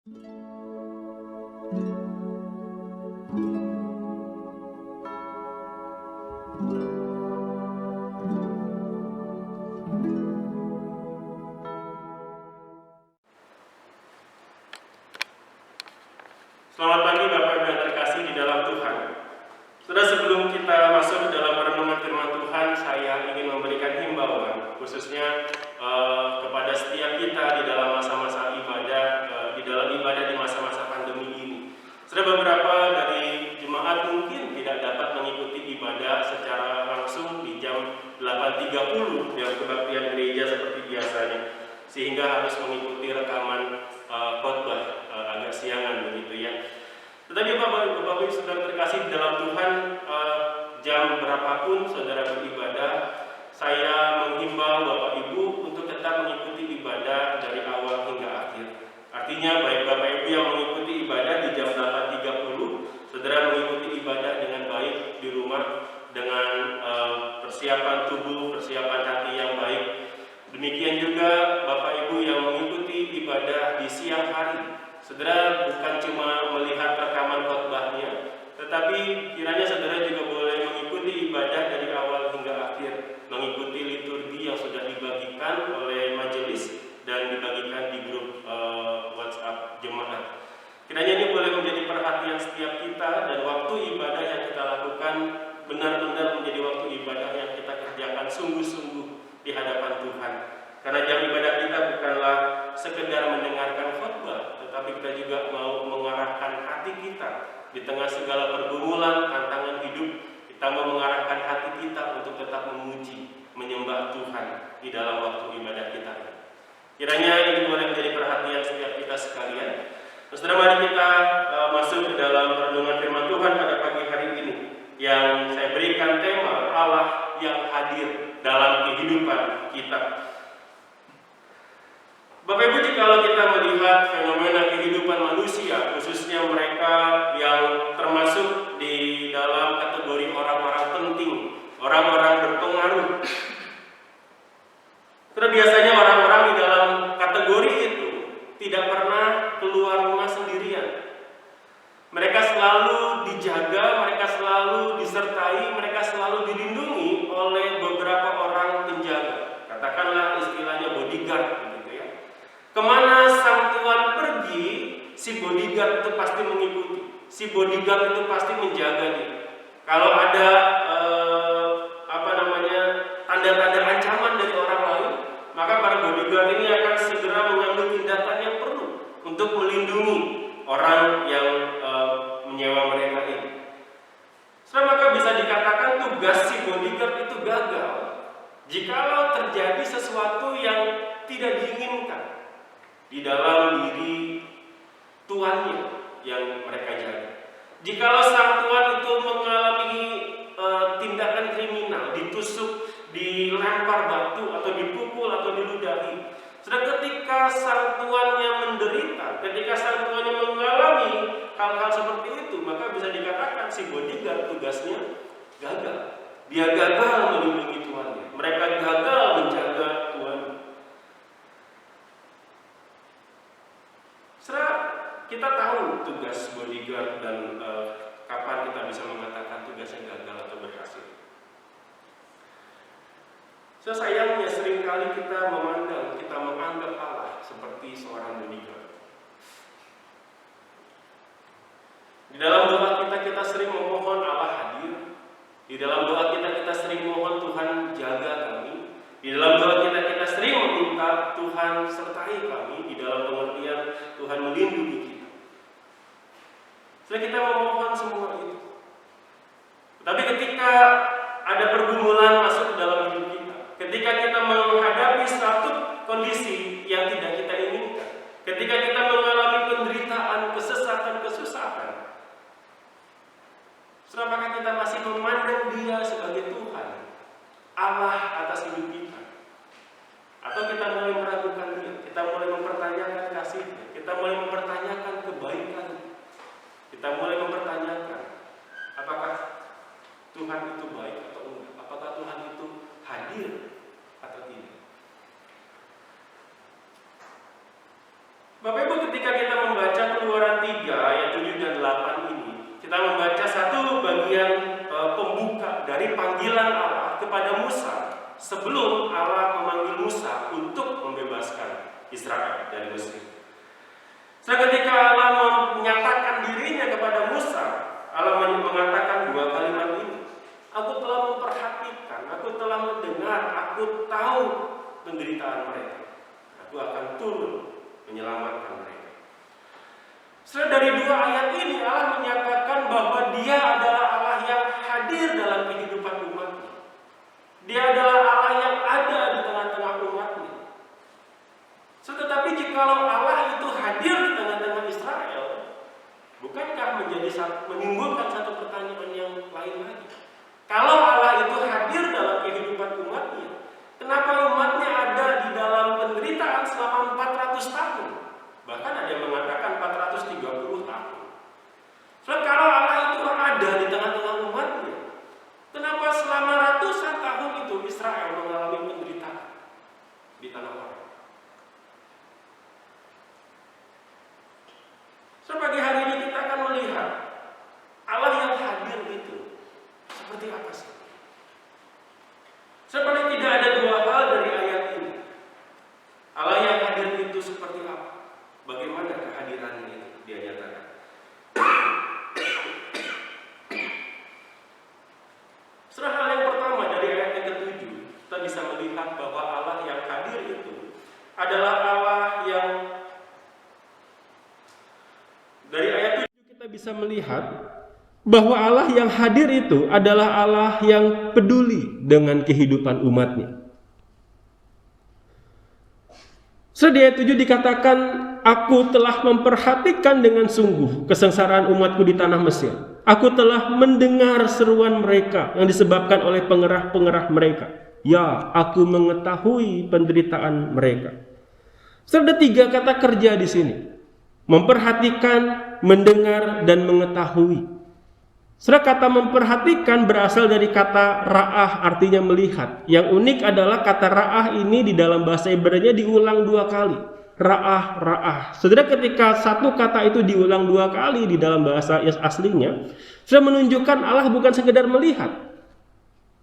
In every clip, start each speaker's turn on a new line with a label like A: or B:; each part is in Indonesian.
A: Selamat pagi Bapak Ibu yang terkasih di dalam Tuhan. Saudara, sebelum kita masuk ke dalam renungan firman Tuhan, saya ingin memberikan himbauan khususnya kepada setiap kita di dalam masa-masa ibadah, di dalam ibadah di masa-masa pandemi ini. Saudara, beberapa dari jemaat mungkin tidak dapat mengikuti ibadah secara langsung di jam 8.30 yang kebaktian gereja seperti biasanya, sehingga harus mengikuti rekaman khotbah agak siangan begitu ya. Tetapi Bapak Ibu saudara terkasih di dalam Tuhan, jam berapapun saudara beribadah, saya menghimbau Bapak Ibu untuk tetap mengikuti ibadah dari awal hingga akhir. Artinya baik Bapak Ibu yang mengikuti ibadah di jam 8.30, saudara mengikuti ibadah dengan baik di rumah dengan persiapan tubuh, persiapan hati yang baik. Demikian juga Bapak Ibu yang mengikuti ibadah di siang hari, saudara bukan cuma melihat rekaman khotbahnya, tetapi kiranya saudara juga boleh mengikuti ibadah dari awal hingga akhir, mengikuti liturgi yang sudah dibagikan oleh majelis dan dibagikan di grup WhatsApp jemaat. Kiranya ini boleh menjadi perhatian setiap kita, dan waktu ibadah yang kita lakukan benar-benar menjadi waktu ibadah yang kita kerjakan sungguh-sungguh di hadapan Tuhan. Karena jam ibadah kita bukanlah sekedar mendengarkan khotbah, tetapi kita juga mau mengarahkan hati kita di tengah segala pergumulan, tantangan hidup. Kita mau mengarahkan hati kita untuk tetap memuji, menyembah Tuhan di dalam waktu ibadah kita. Kiranya ini boleh menjadi perhatian setiap kita sekalian. Saudara, mari kita masuk ke dalam renungan firman Tuhan pada pagi hari ini, yang saya berikan tema Allah yang hadir dalam kehidupan kita. Bapak Ibu, jikalau kita melihat fenomena kehidupan manusia, khususnya mereka yang termasuk di dalam kategori orang-orang penting, orang-orang berpengaruh, terus biasanya orang-orang di dalam kategori itu tidak pernah keluar rumah sendirian. Mereka selalu dijaga, mereka selalu disertai, mereka selalu dilindungi oleh beberapa orang penjaga. Katakanlah istilahnya bodyguard. Kemana sang tuan pergi, si bodyguard itu pasti mengikuti. Si bodyguard itu pasti menjaga dia. Kalau ada tanda-tanda ancaman dari orang lain, maka para bodyguard ini akan segera mengambil tindakan yang perlu untuk melindungi orang yang menyewa mereka ini. Maka bisa dikatakan tugas si bodyguard itu gagal jikalau terjadi sesuatu yang tidak diinginkan di dalam diri tuannya yang mereka jaga. Jikalau sang tuan itu mengalami tindakan kriminal, ditusuk, dilempar batu, atau dipukul, atau diludahi, sedang ketika sang tuannya menderita, ketika sang tuannya mengalami hal-hal seperti itu, maka bisa dikatakan si bodyguard tugasnya gagal. Dia gagal melindungi tuannya, mereka gagal menjaga tuannya. Kita tahu tugas bodyguard dan kapan kita bisa mengatakan tugasnya gagal atau berhasil. Sayangnya seringkali kita menganggap Allah seperti seorang bodyguard. Di dalam doa kita sering memohon Allah hadir. Di dalam doa kita sering memohon Tuhan jaga kami. Di dalam doa kita sering meminta Tuhan sertai kami, di dalam pengertian Tuhan melindungi kita. Setelah kita memohon semua itu, tapi ketika ada pergumulan masuk ke dalam hidup kita, ketika kita menghadapi suatu kondisi yang tidak kita inginkan, ketika kita mengalami penderitaan, kesusahan, apakah kita masih memandang Dia sebagai Tuhan, Allah atas hidup kita? Atau kita mulai meragukan Dia, kita mulai mempertanyakan kasih-Nya, kita mulai mempertanyakan kebaikan-Nya, kita mulai mempertanyakan apakah Tuhan itu baik atau enggak, apakah Tuhan itu hadir atau tidak. Bapak Ibu, ketika kita membaca sebelum Allah memanggil Musa untuk membebaskan Israel dari Mesir. Ketika Allah menyatakan dirinya kepada Musa, Allah mengatakan dua kalimat ini. Aku telah memperhatikan, aku telah mendengar, aku tahu penderitaan mereka. Aku akan turun menyelamatkan mereka. Dari dua ayat ini Allah menyatakan bahwa Dia adalah Allah yang hadir dalam kehidupan umatnya. Dia adalah Allah yang ada di tengah-tengah umatnya. Tetapi jikalau Allah itu hadir di tengah-tengah Israel, bukankah menimbulkan satu pertanyaan yang lain lagi? Kalau Allah itu hadir dalam kehidupan umatnya, kenapa umatnya ada di dalam penderitaan selama 400 tahun? Bahkan ada yang mengatakan 430 tahun. Kalau Allah itu ada di tengah-tengah umatnya, kenapa selama ratusan tahun itu Israel mengalami penderitaan di tanah orang? Pagi hari ini kita akan melihat Allah yang hadir itu seperti apa sih? Sebenarnya tidak ada dua hal dari ayat ini. Allah yang hadir itu seperti apa? Bagaimana kehadirannya itu dia nyatakan? Hal yang pertama dari ayat yang ke-7, kita bisa melihat bahwa Allah yang hadir itu adalah Allah yang dari ayat 7 kita bisa melihat bahwa Allah yang hadir itu adalah Allah yang peduli dengan kehidupan umatnya. Di ayat 7 dikatakan, aku telah memperhatikan dengan sungguh kesengsaraan umatku di tanah Mesir. Aku telah mendengar seruan mereka yang disebabkan oleh pengerah-pengerah mereka. Ya, aku mengetahui penderitaan mereka. Ada 3 kata kerja di sini. Memperhatikan, mendengar, dan mengetahui. Kata memperhatikan berasal dari kata ra'ah, artinya melihat. Yang unik adalah kata ra'ah ini di dalam bahasa Ibrani diulang 2 kali. Ra'ah, ra'ah. Ketika satu kata itu diulang 2 kali di dalam bahasa aslinya, sudah menunjukkan Allah bukan sekedar melihat,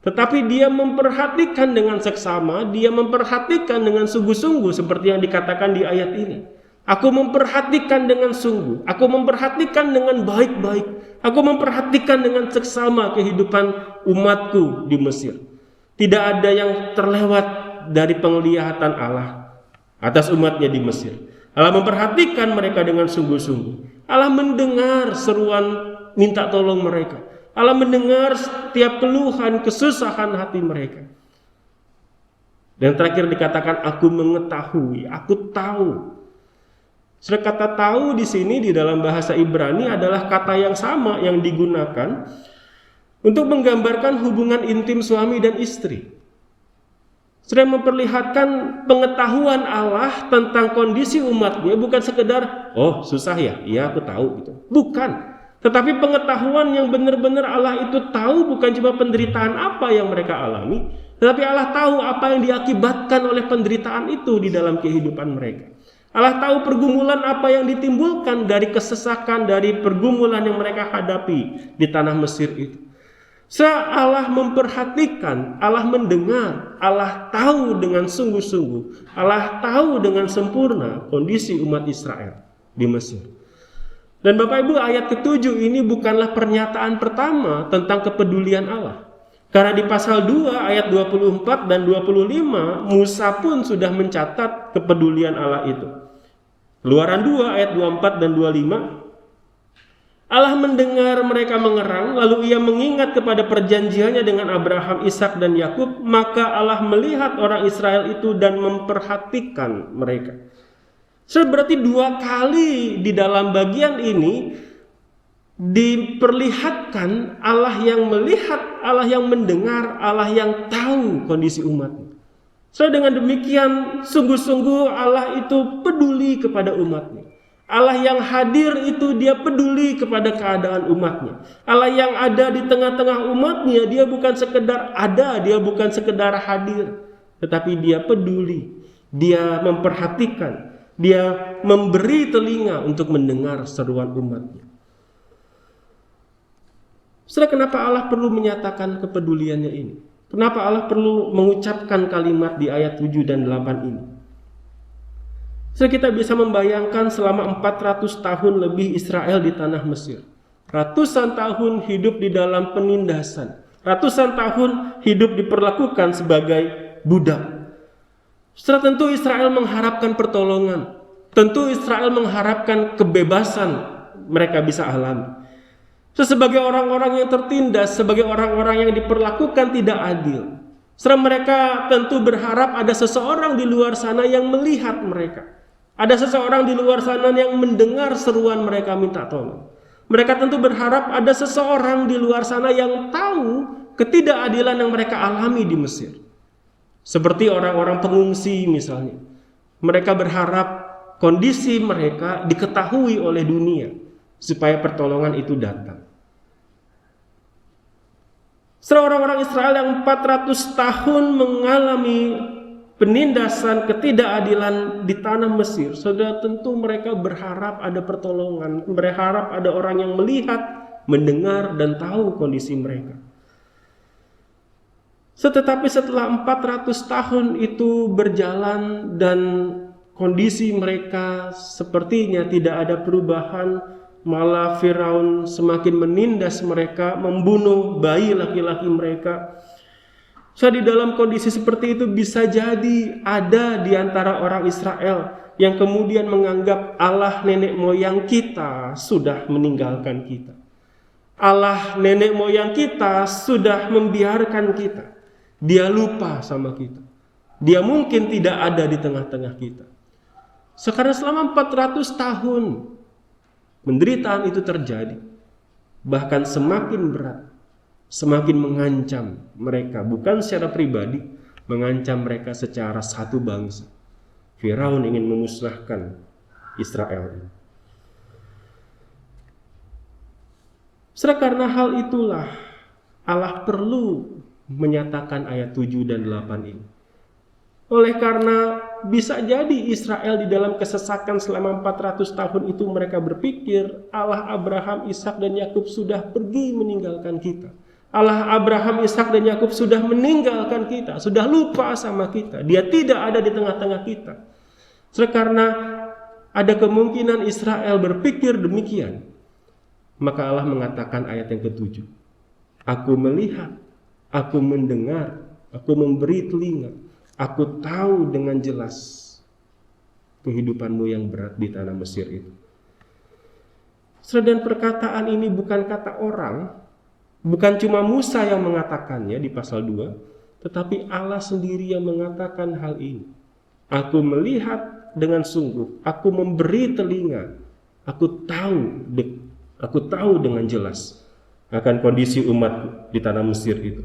A: tetapi Dia memperhatikan dengan seksama, Dia memperhatikan dengan sungguh-sungguh seperti yang dikatakan di ayat ini. Aku memperhatikan dengan sungguh, aku memperhatikan dengan baik-baik, aku memperhatikan dengan seksama kehidupan umatku di Mesir. Tidak ada yang terlewat dari penglihatan Allah atas umatnya di Mesir. Allah memperhatikan mereka dengan sungguh-sungguh. Allah mendengar seruan minta tolong mereka. Allah mendengar setiap keluhan, kesusahan hati mereka. Dan terakhir dikatakan, aku mengetahui, aku tahu. Kata tahu di sini di dalam bahasa Ibrani adalah kata yang sama yang digunakan untuk menggambarkan hubungan intim suami dan istri. Sudah memperlihatkan pengetahuan Allah tentang kondisi umatnya bukan sekedar, oh susah ya, iya aku tahu gitu. Bukan. Tetapi pengetahuan yang benar-benar Allah itu tahu bukan cuma penderitaan apa yang mereka alami, tetapi Allah tahu apa yang diakibatkan oleh penderitaan itu di dalam kehidupan mereka. Allah tahu pergumulan apa yang ditimbulkan dari kesesakan, dari pergumulan yang mereka hadapi di tanah Mesir itu. Allah memperhatikan, Allah mendengar, Allah tahu dengan sungguh-sungguh, Allah tahu dengan sempurna kondisi umat Israel di Mesir. Dan Bapak Ibu, ayat ke-7 ini bukanlah pernyataan pertama tentang kepedulian Allah. Karena di pasal 2 ayat 24 dan 25 Musa pun sudah mencatat kepedulian Allah itu. Keluaran 2 ayat 24 dan 25, Allah mendengar mereka mengerang, lalu Ia mengingat kepada perjanjiannya dengan Abraham, Ishak dan Yakub, maka Allah melihat orang Israel itu dan memperhatikan mereka. Berarti 2 kali di dalam bagian ini diperlihatkan Allah yang melihat, Allah yang mendengar, Allah yang tahu kondisi umatnya. Dengan demikian sungguh-sungguh Allah itu peduli kepada umatnya. Allah yang hadir itu Dia peduli kepada keadaan umatnya. Allah yang ada di tengah-tengah umatnya, Dia bukan sekedar ada, Dia bukan sekedar hadir, tetapi Dia peduli, Dia memperhatikan, Dia memberi telinga untuk mendengar seruan umatnya. Kenapa Allah perlu menyatakan kepeduliannya ini?
B: Kenapa Allah perlu mengucapkan kalimat di ayat 7 dan 8 ini? So, kita bisa membayangkan selama 400 tahun lebih Israel di tanah Mesir. Ratusan tahun hidup di dalam penindasan. Ratusan tahun hidup diperlakukan sebagai budak. Setelah tentu Israel mengharapkan pertolongan. Tentu Israel mengharapkan kebebasan mereka bisa alami. Sebagai orang-orang yang tertindas, sebagai orang-orang yang diperlakukan tidak adil. Setelah mereka tentu berharap ada seseorang di luar sana yang melihat mereka. Ada seseorang di luar sana yang mendengar seruan mereka minta tolong. Mereka tentu berharap ada seseorang di luar sana yang tahu ketidakadilan yang mereka alami di Mesir. Seperti orang-orang pengungsi misalnya. Mereka berharap kondisi mereka diketahui oleh dunia supaya pertolongan itu datang. Setelah orang-orang Israel yang 400 tahun mengalami penindasan, ketidakadilan di tanah Mesir, saudara, tentu mereka berharap ada pertolongan, berharap ada orang yang melihat, mendengar, dan tahu kondisi mereka. Tetapi setelah 400 tahun itu berjalan dan kondisi mereka sepertinya tidak ada perubahan, malah Firaun semakin menindas mereka, membunuh bayi laki-laki mereka. So, di dalam kondisi seperti itu bisa jadi ada di antara orang Israel yang kemudian menganggap Allah nenek moyang kita sudah meninggalkan kita. Allah nenek moyang kita sudah membiarkan kita. Dia lupa sama kita. Dia mungkin tidak ada di tengah-tengah kita. Sekarang selama 400 tahun penderitaan itu terjadi, bahkan semakin berat, semakin mengancam mereka, bukan secara pribadi, mengancam mereka secara satu bangsa. Firaun ingin memusnahkan Israel. Karena hal itulah Allah perlu menyatakan ayat 7 dan 8 ini. Oleh karena bisa jadi Israel di dalam kesesakan selama 400 tahun itu mereka berpikir Allah Abraham, Ishak dan Yakub sudah pergi meninggalkan kita. Allah Abraham, Ishak dan Yakub sudah meninggalkan kita, sudah lupa sama kita. Dia tidak ada di tengah-tengah kita. Karena ada kemungkinan Israel berpikir demikian, maka Allah mengatakan ayat yang ke-7. Aku melihat, aku mendengar, aku memberi telinga. Aku tahu dengan jelas kehidupanmu yang berat di tanah Mesir itu. Dan perkataan ini bukan kata orang, bukan cuma Musa yang mengatakannya di pasal 2, tetapi Allah sendiri yang mengatakan hal ini. Aku melihat dengan sungguh, aku memberi telinga, aku tahu dengan jelas akan kondisi umat di tanah Mesir itu.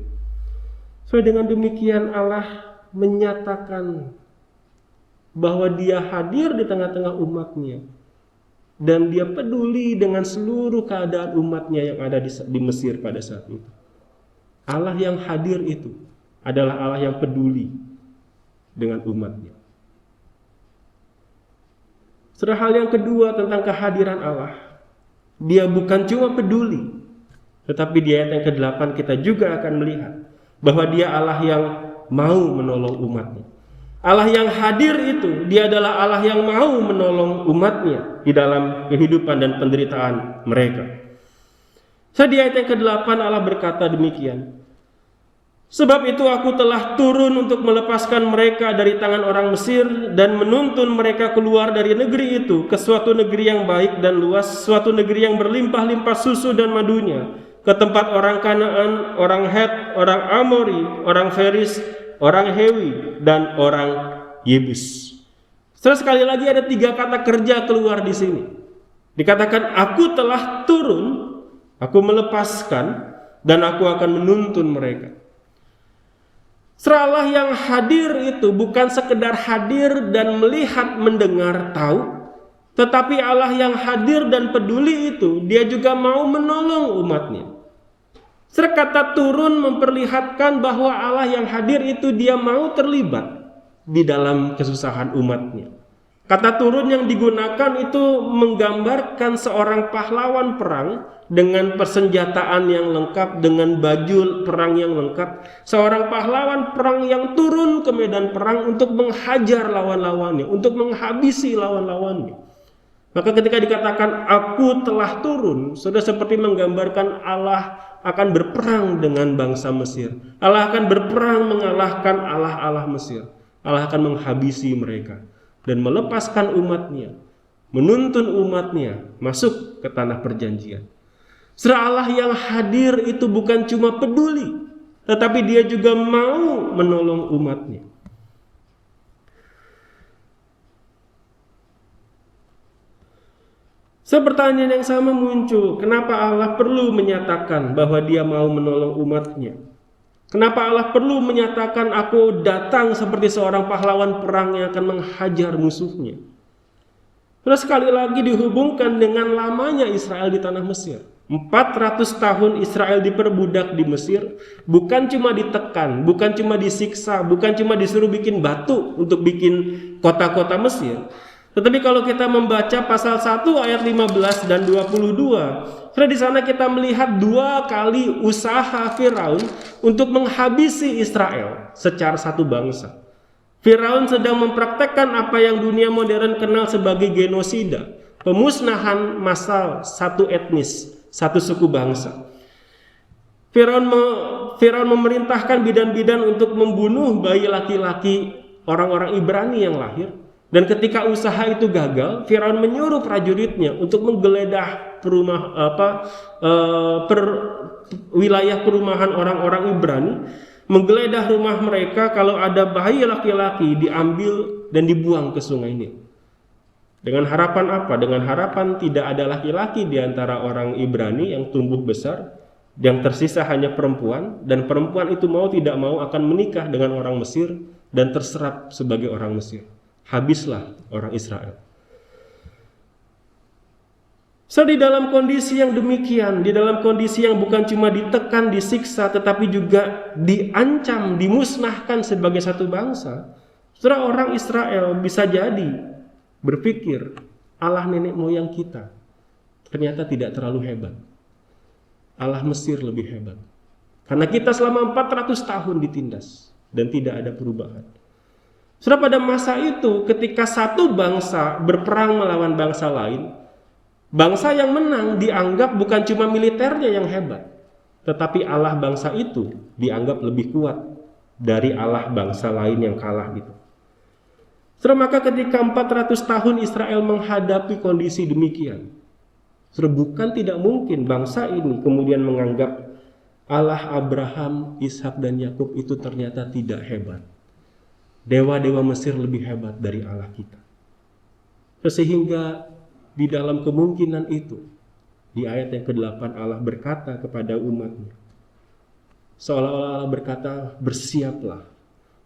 B: Dengan demikian Allah menyatakan bahwa dia hadir di tengah-tengah umatnya dan dia peduli dengan seluruh keadaan umatnya yang ada di Mesir pada saat itu. Allah yang hadir itu adalah Allah yang peduli dengan umatnya. Hal yang kedua tentang kehadiran Allah, dia bukan cuma peduli, tetapi di ayat yang ke-8 kita juga akan melihat bahwa dia Allah yang mau menolong umatnya. Allah yang hadir itu, dia adalah Allah yang mau menolong umatnya di dalam kehidupan dan penderitaan mereka. Di ayat yang ke-8 Allah berkata demikian. Sebab itu aku telah turun untuk melepaskan mereka dari tangan orang Mesir dan menuntun mereka keluar dari negeri itu ke suatu negeri yang baik dan luas, suatu negeri yang berlimpah-limpah susu dan madunya, ke tempat orang Kanaan, orang Het, orang Amori, orang Feris, orang Hewi, dan orang Yebus. Sekali lagi ada 3 kata kerja keluar di sini. Dikatakan aku telah turun, aku melepaskan, dan aku akan menuntun mereka. Allah yang hadir itu bukan sekedar hadir dan melihat, mendengar, tahu, tetapi Allah yang hadir dan peduli itu, dia juga mau menolong umatnya. Kata turun memperlihatkan bahwa Allah yang hadir itu dia mau terlibat di dalam kesusahan umatnya. Kata turun yang digunakan itu menggambarkan seorang pahlawan perang dengan persenjataan yang lengkap, dengan baju perang yang lengkap. Seorang pahlawan perang yang turun ke medan perang untuk menghajar lawan-lawannya, untuk menghabisi lawan-lawannya. Maka ketika dikatakan aku telah turun, sudah seperti menggambarkan Allah akan berperang dengan bangsa Mesir. Allah akan berperang mengalahkan Allah-Allah Mesir. Allah akan menghabisi mereka dan melepaskan umatnya, menuntun umatnya masuk ke tanah perjanjian. Saudara, Allah yang hadir itu bukan cuma peduli, tetapi dia juga mau menolong umatnya. Pertanyaan yang sama muncul, kenapa Allah perlu menyatakan bahwa dia mau menolong umatnya? Kenapa Allah perlu menyatakan aku datang seperti seorang pahlawan perang yang akan menghajar musuhnya? Terus sekali lagi dihubungkan dengan lamanya Israel di tanah Mesir. 400 tahun Israel diperbudak di Mesir, bukan cuma ditekan, bukan cuma disiksa, bukan cuma disuruh bikin batu untuk bikin kota-kota Mesir. Tetapi kalau kita membaca pasal 1 ayat 15 dan 22, karena di sana kita melihat 2 kali usaha Firaun untuk menghabisi Israel secara satu bangsa. Firaun sedang mempraktekkan apa yang dunia modern kenal sebagai genosida, pemusnahan massal satu etnis, satu suku bangsa. Firaun memerintahkan bidan-bidan untuk membunuh bayi laki-laki orang-orang Ibrani yang lahir. Dan ketika usaha itu gagal, Firaun menyuruh prajuritnya untuk menggeledah wilayah perumahan orang-orang Ibrani, menggeledah rumah mereka, kalau ada bayi laki-laki diambil dan dibuang ke sungai Nil. Dengan harapan apa? Dengan harapan tidak ada laki-laki di antara orang Ibrani yang tumbuh besar, yang tersisa hanya perempuan, dan perempuan itu mau tidak mau akan menikah dengan orang Mesir dan terserap sebagai orang Mesir. Habislah orang Israel. Di dalam kondisi yang demikian, di dalam kondisi yang bukan cuma ditekan, disiksa, tetapi juga diancam, dimusnahkan sebagai satu bangsa, saudara, orang Israel bisa jadi berpikir Allah nenek moyang kita ternyata tidak terlalu hebat. Allah Mesir lebih hebat. Karena kita selama 400 tahun ditindas dan tidak ada perubahan. Sudah pada masa itu ketika satu bangsa berperang melawan bangsa lain, bangsa yang menang dianggap bukan cuma militernya yang hebat, tetapi Allah bangsa itu dianggap lebih kuat dari Allah bangsa lain yang kalah gitu. Sudah, maka ketika 400 tahun Israel menghadapi kondisi demikian, sudah bukan tidak mungkin bangsa ini kemudian menganggap Allah Abraham, Ishak dan Yakub itu ternyata tidak hebat. Dewa-dewa Mesir lebih hebat dari Allah kita. Sehingga di dalam kemungkinan itu, di ayat yang ke-8 Allah berkata kepada umatnya, seolah-olah Allah berkata, bersiaplah,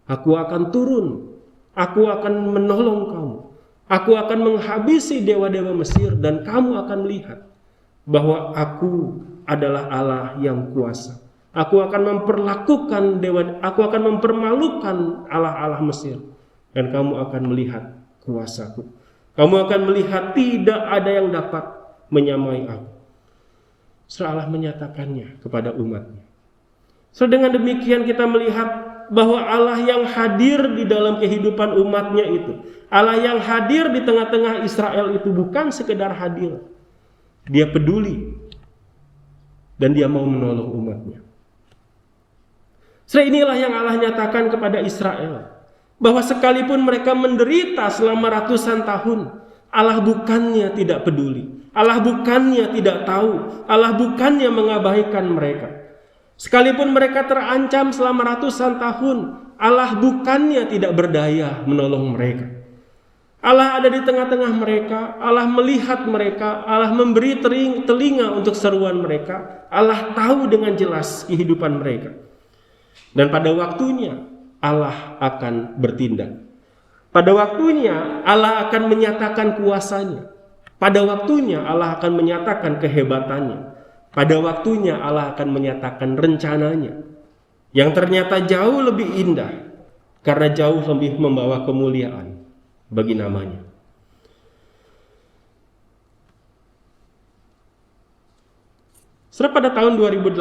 B: aku akan turun, aku akan menolong kamu, aku akan menghabisi dewa-dewa Mesir, dan kamu akan melihat bahwa aku adalah Allah yang kuasa. Aku akan memperlakukan aku akan mempermalukan Allah-Allah Mesir, dan kamu akan melihat kuasaku. Kamu akan melihat tidak ada yang dapat menyamai aku. Setelah Allah menyatakannya kepada umatnya. Dengan demikian kita melihat bahwa Allah yang hadir di dalam kehidupan umatnya itu, Allah yang hadir di tengah-tengah Israel itu bukan sekedar hadir. Dia peduli dan dia mau menolong umatnya. Inilah yang Allah nyatakan kepada Israel, bahwa sekalipun mereka menderita selama ratusan tahun, Allah bukannya tidak peduli, Allah bukannya tidak tahu, Allah bukannya mengabaikan mereka. Sekalipun mereka terancam selama ratusan tahun, Allah bukannya tidak berdaya menolong mereka. Allah ada di tengah-tengah mereka, Allah melihat mereka, Allah memberi telinga untuk seruan mereka, Allah tahu dengan jelas kehidupan mereka. Dan pada waktunya Allah akan bertindak. Pada waktunya Allah akan menyatakan kuasanya. Pada waktunya Allah akan menyatakan kehebatannya. Pada waktunya Allah akan menyatakan rencananya, yang ternyata jauh lebih indah, karena jauh lebih membawa kemuliaan bagi namanya. Setelah pada tahun 2018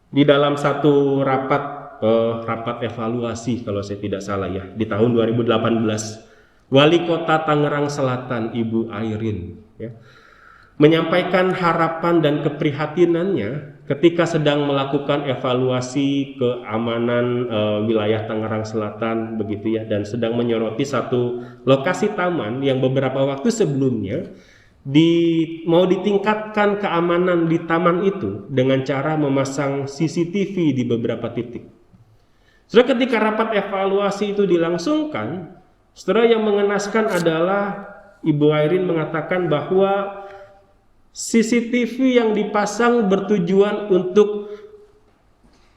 B: di dalam satu rapat evaluasi kalau saya tidak salah ya, di tahun 2018 Wali Kota Tangerang Selatan Ibu Airin ya, menyampaikan harapan dan keprihatinannya ketika sedang melakukan evaluasi keamanan wilayah Tangerang Selatan begitu ya, dan sedang menyoroti satu lokasi taman yang beberapa waktu sebelumnya mau ditingkatkan keamanan di taman itu dengan cara memasang CCTV di beberapa titik. Setelah ketika rapat evaluasi itu dilangsungkan, setelah yang mengenaskan adalah Ibu Airin mengatakan bahwa CCTV yang dipasang bertujuan untuk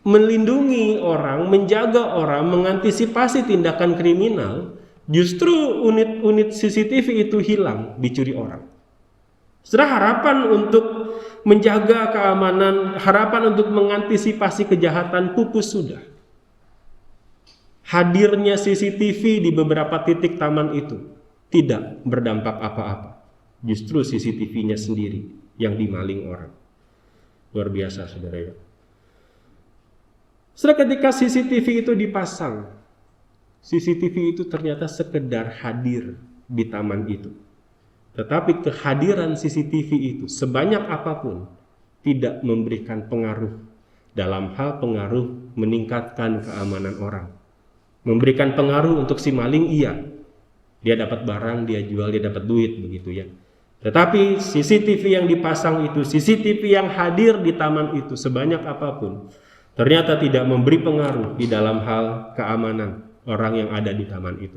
B: melindungi orang, menjaga orang, mengantisipasi tindakan kriminal. Justru unit-unit CCTV itu hilang, dicuri orang. Setelah harapan untuk menjaga keamanan, harapan untuk mengantisipasi kejahatan pupus sudah. Hadirnya CCTV di beberapa titik taman itu tidak berdampak apa-apa. Justru CCTV-nya sendiri yang dimaling orang. Luar biasa, saudara ya. Setelah ketika CCTV itu dipasang, CCTV itu ternyata sekedar hadir di taman itu. Tetapi kehadiran CCTV itu sebanyak apapun tidak memberikan pengaruh dalam hal pengaruh meningkatkan keamanan orang. Memberikan pengaruh untuk si maling, iya. Dia dapat barang, dia jual, dia dapat duit begitu ya. Tetapi CCTV yang dipasang itu, CCTV yang hadir di taman itu sebanyak apapun ternyata tidak memberi pengaruh di dalam hal keamanan orang yang ada di taman itu.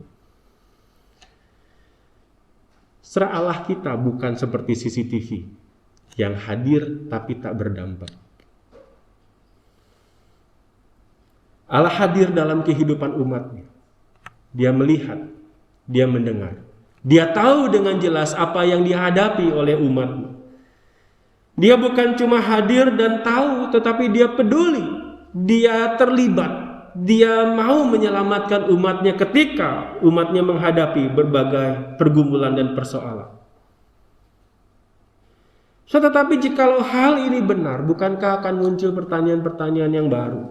B: Secara Allah kita bukan seperti CCTV yang hadir tapi tak berdampak. Allah hadir dalam kehidupan umatnya. Dia melihat, dia mendengar. Dia tahu dengan jelas apa yang dihadapi oleh umatnya. Dia bukan cuma hadir dan tahu, tetapi dia peduli. Dia terlibat. Dia mau menyelamatkan umatnya ketika umatnya menghadapi berbagai pergumulan dan persoalan. Tetapi jikalau hal ini benar, bukankah akan muncul pertanyaan-pertanyaan yang baru?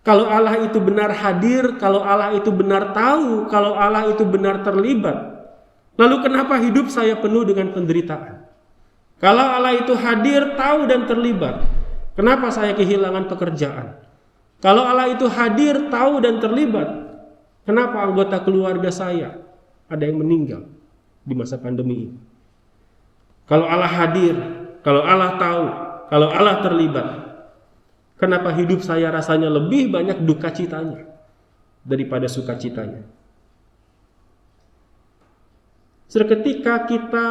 B: Kalau Allah itu benar hadir, kalau Allah itu benar tahu, kalau Allah itu benar terlibat, lalu kenapa hidup saya penuh dengan penderitaan? Kalau Allah itu hadir, tahu dan terlibat, kenapa saya kehilangan pekerjaan? Kalau Allah itu hadir, tahu dan terlibat, kenapa anggota keluarga saya ada yang meninggal di masa pandemi ini? Kalau Allah hadir, kalau Allah tahu, kalau Allah terlibat, kenapa hidup saya rasanya lebih banyak duka citanya daripada sukacitanya? Seketika kita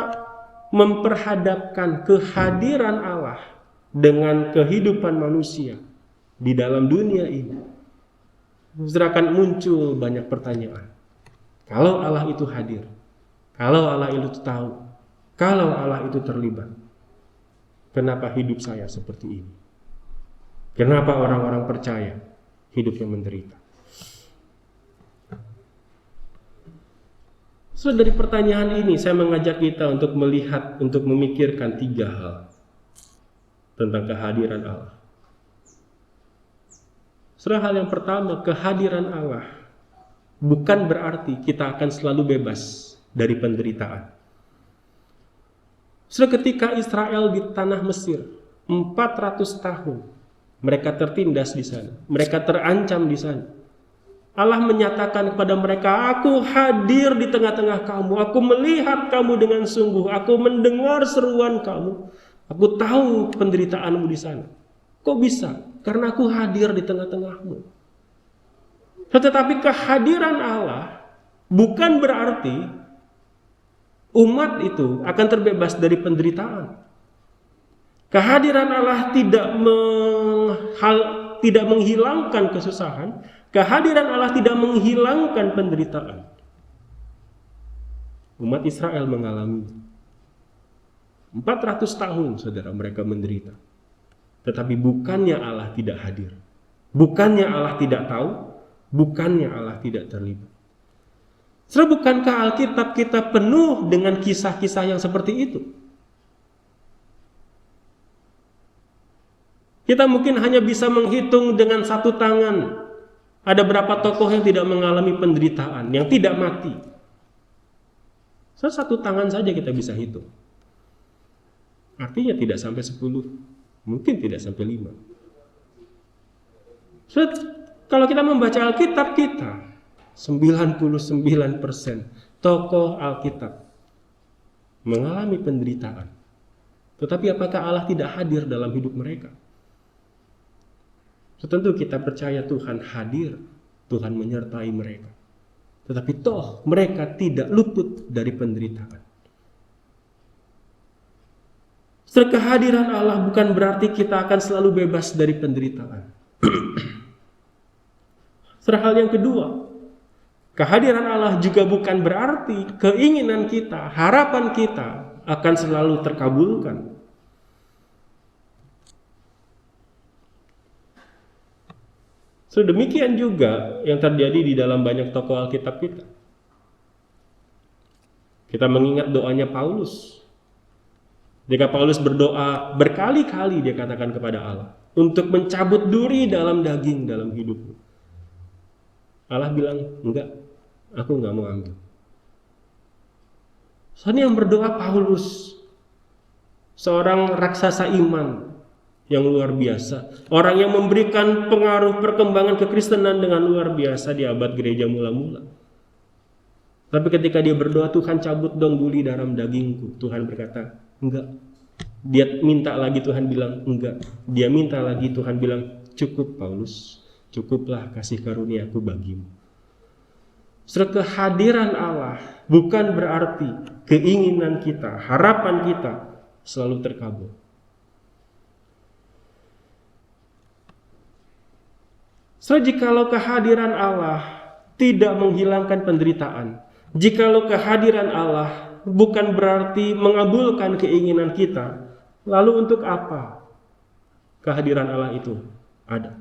B: memperhadapkan kehadiran Allah dengan kehidupan manusia di dalam dunia ini, akan muncul banyak pertanyaan. Kalau Allah itu hadir, kalau Allah itu tahu, kalau Allah itu terlibat, kenapa hidup saya seperti ini? Kenapa orang-orang percaya hidupnya menderita? So, dari pertanyaan ini saya mengajak kita untuk melihat, untuk memikirkan 3 hal tentang kehadiran Allah. Hal yang pertama, kehadiran Allah bukan berarti kita akan selalu bebas dari penderitaan. Ketika Israel di tanah Mesir 400 tahun, mereka tertindas di sana, mereka terancam di sana. Allah menyatakan kepada mereka, aku hadir di tengah-tengah kamu, aku melihat kamu dengan sungguh, aku mendengar seruan kamu, aku tahu penderitaanmu di sana. Kok bisa? Karena aku hadir di tengah-tengahmu. Tetapi kehadiran Allah bukan berarti umat itu akan terbebas dari penderitaan. Kehadiran Allah tidak menghilangkan kesusahan. Kehadiran Allah tidak menghilangkan penderitaan. Umat Israel mengalami 400 tahun, saudara, mereka menderita. Tetapi bukannya Allah tidak hadir, bukannya Allah tidak tahu, bukannya Allah tidak terlibat. Bukankah Alkitab kita penuh dengan kisah-kisah yang seperti itu? Kita mungkin hanya bisa menghitung dengan satu tangan. Ada berapa tokoh yang tidak mengalami penderitaan, yang tidak mati. Satu tangan saja kita bisa hitung. Artinya tidak sampai 10, mungkin tidak sampai 5. Kalau kita membaca Alkitab kita, 99% tokoh Alkitab mengalami penderitaan. Tetapi apakah Allah tidak hadir dalam hidup mereka? Tentu kita percaya Tuhan hadir, Tuhan menyertai mereka. Tetapi toh mereka tidak luput dari penderitaan. Kehadiran Allah bukan berarti kita akan selalu bebas dari penderitaan. Hal yang kedua, kehadiran Allah juga bukan berarti keinginan kita, harapan kita akan selalu terkabulkan. Demikian juga yang terjadi di dalam banyak tokoh Alkitab kita. Kita mengingat doanya Paulus. Jika Paulus berdoa berkali-kali, dia katakan kepada Allah untuk mencabut duri dalam daging dalam hidupmu. Allah bilang, enggak, aku enggak mau ambil. Soalnya yang berdoa Paulus, seorang raksasa iman yang luar biasa, orang yang memberikan pengaruh perkembangan kekristenan dengan luar biasa di abad gereja mula-mula. Tapi ketika dia berdoa, Tuhan cabut dong duri dalam dagingku, Tuhan berkata, enggak. Dia minta lagi, Tuhan bilang enggak. Dia minta lagi, Tuhan bilang, cukup Paulus, cukuplah kasih karuniaku bagimu. Kehadiran Allah bukan berarti keinginan kita, harapan kita selalu terkabul. Jikalau kehadiran Allah tidak menghilangkan penderitaan, jikalau kehadiran Allah bukan berarti mengabulkan keinginan kita, lalu untuk apa kehadiran Allah itu ada?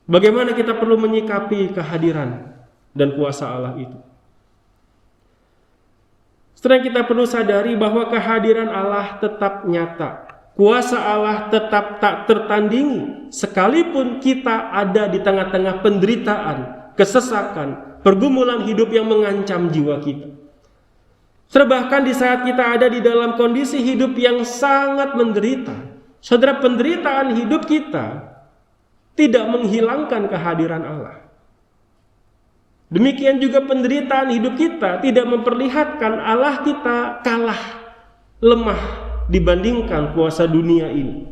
B: Bagaimana kita perlu menyikapi kehadiran dan kuasa Allah itu? Setelah kita perlu sadari bahwa kehadiran Allah tetap nyata. Kuasa Allah tetap tak tertandingi, sekalipun kita ada di tengah-tengah penderitaan, kesesakan, pergumulan hidup yang mengancam jiwa kita. Bahkan di saat kita ada di dalam kondisi hidup yang sangat menderita, saudara, penderitaan hidup kita tidak menghilangkan kehadiran Allah. Demikian juga penderitaan hidup kita tidak memperlihatkan Allah kita kalah, lemah dibandingkan kuasa dunia ini.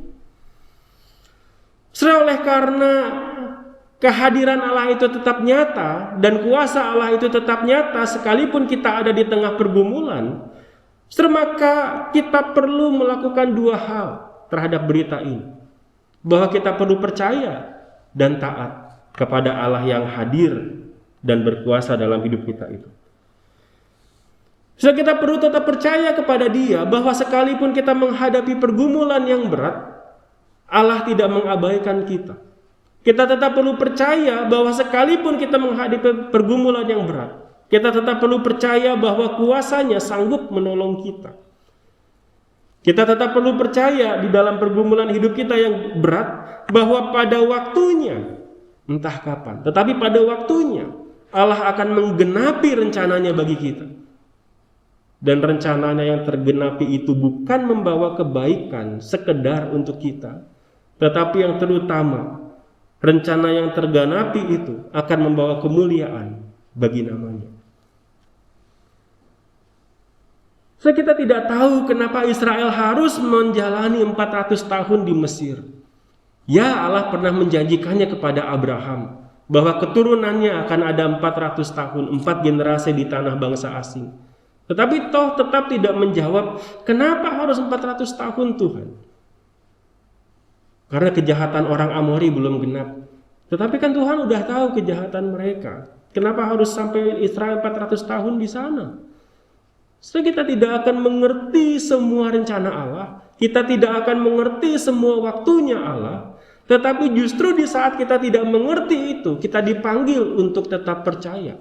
B: Oleh karena kehadiran Allah itu tetap nyata dan kuasa Allah itu tetap nyata sekalipun kita ada di tengah pergumulan, maka kita perlu melakukan dua hal terhadap berita ini. Bahwa kita perlu percaya dan taat kepada Allah yang hadir dan berkuasa dalam hidup kita itu. Kita perlu tetap percaya kepada Dia bahwa sekalipun kita menghadapi pergumulan yang berat, Allah tidak mengabaikan kita. Kita tetap perlu percaya bahwa sekalipun kita menghadapi pergumulan yang berat, kita tetap perlu percaya bahwa kuasa-Nya sanggup menolong kita. Kita tetap perlu percaya di dalam pergumulan hidup kita yang berat, bahwa pada waktunya, entah kapan, tetapi pada waktunya Allah akan menggenapi rencananya bagi kita. Dan rencananya yang tergenapi itu bukan membawa kebaikan sekedar untuk kita, tetapi yang terutama, rencana yang tergenapi itu akan membawa kemuliaan bagi namanya. Kita tidak tahu kenapa Israel harus menjalani 400 tahun di Mesir. Ya, Allah pernah menjanjikannya kepada Abraham bahwa keturunannya akan ada 400 tahun, 4 generasi di tanah bangsa asing. Tetapi toh tetap tidak menjawab kenapa harus 400 tahun Tuhan. Karena kejahatan orang Amori belum genap. Tetapi kan Tuhan udah tahu kejahatan mereka. Kenapa harus sampai Israel 400 tahun di sana? Kita tidak akan mengerti semua rencana Allah. Kita tidak akan mengerti semua waktunya Allah. Tetapi justru di saat kita tidak mengerti itu, kita dipanggil untuk tetap percaya.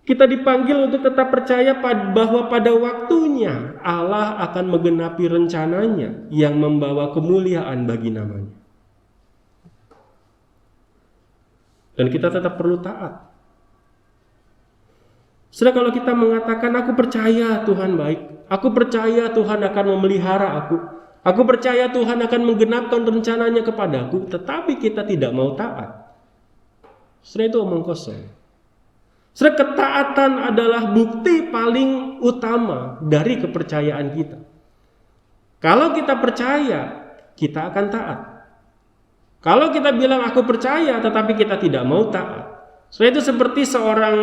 B: Kita dipanggil untuk tetap percaya bahwa pada waktunya Allah akan menggenapi rencananya yang membawa kemuliaan bagi namanya. Dan kita tetap perlu taat. Saudara, kalau kita mengatakan aku percaya Tuhan baik, aku percaya Tuhan akan memelihara aku percaya Tuhan akan menggenapkan rencananya kepadaku, tetapi kita tidak mau taat, saudara, itu omong kosong. Saudara, ketaatan adalah bukti paling utama dari kepercayaan kita. Kalau kita percaya, kita akan taat. Kalau kita bilang aku percaya tetapi kita tidak mau taat, saudara, itu seperti seorang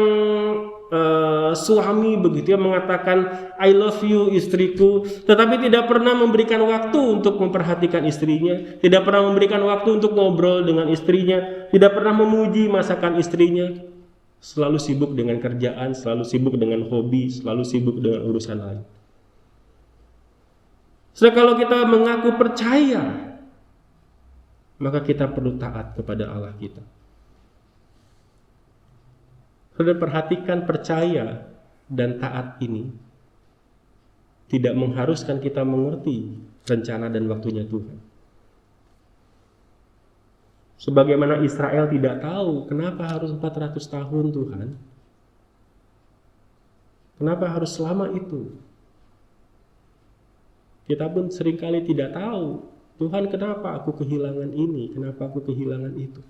B: suami begitu ya, mengatakan I love you istriku, tetapi tidak pernah memberikan waktu untuk memperhatikan istrinya, tidak pernah memberikan waktu untuk ngobrol dengan istrinya, tidak pernah memuji masakan istrinya, selalu sibuk dengan kerjaan, selalu sibuk dengan hobi, selalu sibuk dengan urusan lain. So, kalau kita mengaku percaya, maka kita perlu taat kepada Allah kita. Saudara, perhatikan, percaya dan taat ini tidak mengharuskan kita mengerti rencana dan waktunya Tuhan. Sebagaimana Israel tidak tahu kenapa harus 400 tahun Tuhan. Kenapa harus selama itu? Kita pun seringkali tidak tahu, Tuhan kenapa aku kehilangan ini, kenapa aku kehilangan itu.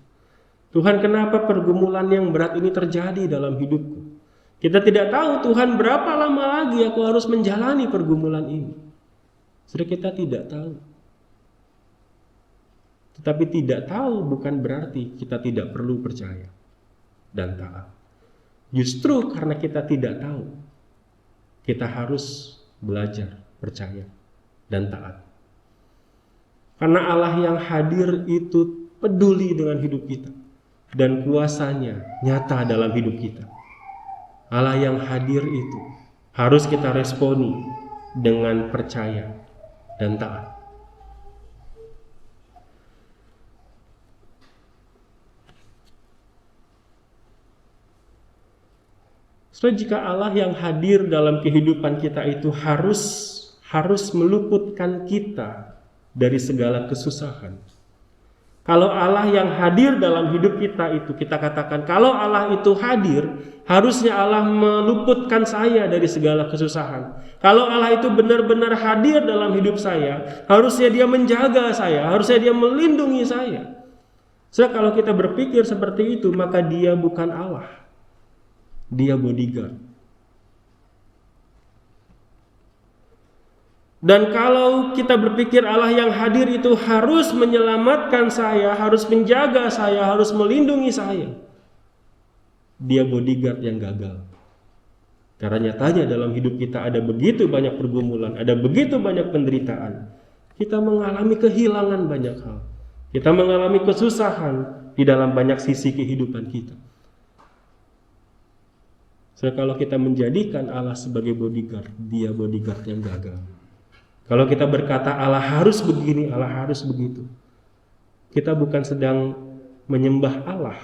B: Tuhan, kenapa pergumulan yang berat ini terjadi dalam hidupku? Kita tidak tahu, Tuhan, berapa lama lagi aku harus menjalani pergumulan ini. Saudara, kita tidak tahu. Tetapi tidak tahu bukan berarti kita tidak perlu percaya dan taat. Justru karena kita tidak tahu, kita harus belajar percaya dan taat. Karena Allah yang hadir itu peduli dengan hidup kita. Dan kuasanya nyata dalam hidup kita. Allah yang hadir itu harus kita responi dengan percaya dan taat. So, jika Allah yang hadir dalam kehidupan kita itu harus meluputkan kita dari segala kesusahan. Kalau Allah yang hadir dalam hidup kita itu, kita katakan, kalau Allah itu hadir, harusnya Allah meluputkan saya dari segala kesusahan. Kalau Allah itu benar-benar hadir dalam hidup saya, harusnya Dia menjaga saya, harusnya Dia melindungi saya. So, kalau kita berpikir seperti itu, maka Dia bukan Allah. Dia bodyguard. Dan kalau kita berpikir Allah yang hadir itu harus menyelamatkan saya, harus menjaga saya, harus melindungi saya, Dia bodyguard yang gagal. Karena nyatanya dalam hidup kita ada begitu banyak pergumulan, ada begitu banyak penderitaan. Kita mengalami kehilangan banyak hal. Kita mengalami kesusahan di dalam banyak sisi kehidupan kita. So, kalau kita menjadikan Allah sebagai bodyguard, Dia bodyguard yang gagal. Kalau kita berkata Allah harus begini, Allah harus begitu, kita bukan sedang menyembah Allah,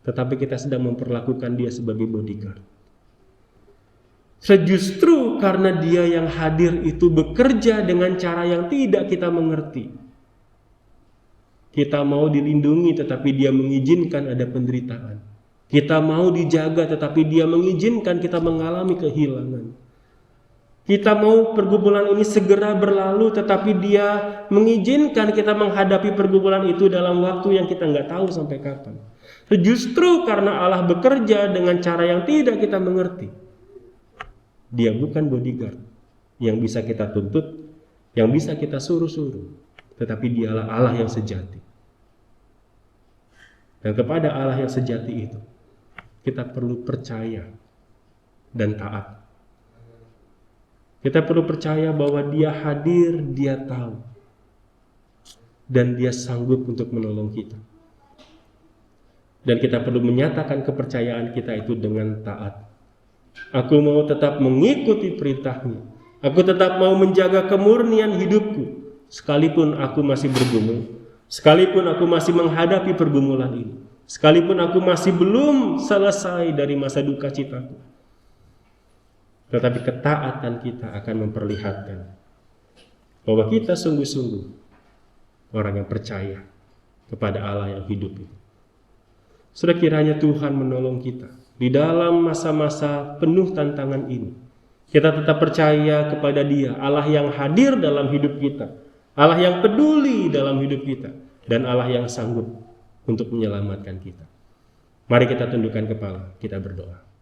B: tetapi kita sedang memperlakukan Dia sebagai bodyguard. Justru karena Dia yang hadir itu bekerja dengan cara yang tidak kita mengerti. Kita mau dilindungi tetapi Dia mengizinkan ada penderitaan. Kita mau dijaga tetapi Dia mengizinkan kita mengalami kehilangan. Kita mau pergumulan ini segera berlalu, tetapi Dia mengizinkan kita menghadapi pergumulan itu dalam waktu yang kita nggak tahu sampai kapan. Justru karena Allah bekerja dengan cara yang tidak kita mengerti, Dia bukan bodyguard yang bisa kita tuntut, yang bisa kita suruh-suruh, tetapi Dialah Allah yang sejati. Dan kepada Allah yang sejati itu, kita perlu percaya dan taat. Kita perlu percaya bahwa Dia hadir, Dia tahu, dan Dia sanggup untuk menolong kita. Dan kita perlu menyatakan kepercayaan kita itu dengan taat. Aku mau tetap mengikuti perintah-Mu. Aku tetap mau menjaga kemurnian hidupku, sekalipun aku masih bergumul, sekalipun aku masih menghadapi pergumulan ini. Sekalipun aku masih belum selesai dari masa duka citaku, tetapi ketaatan kita akan memperlihatkan bahwa kita sungguh-sungguh orang yang percaya kepada Allah yang hidup itu. Sudah kiranya Tuhan menolong kita di dalam masa-masa penuh tantangan ini. Kita tetap percaya kepada Dia, Allah yang hadir dalam hidup kita, Allah yang peduli dalam hidup kita, dan Allah yang sanggup untuk menyelamatkan kita. Mari kita tundukkan kepala, kita berdoa.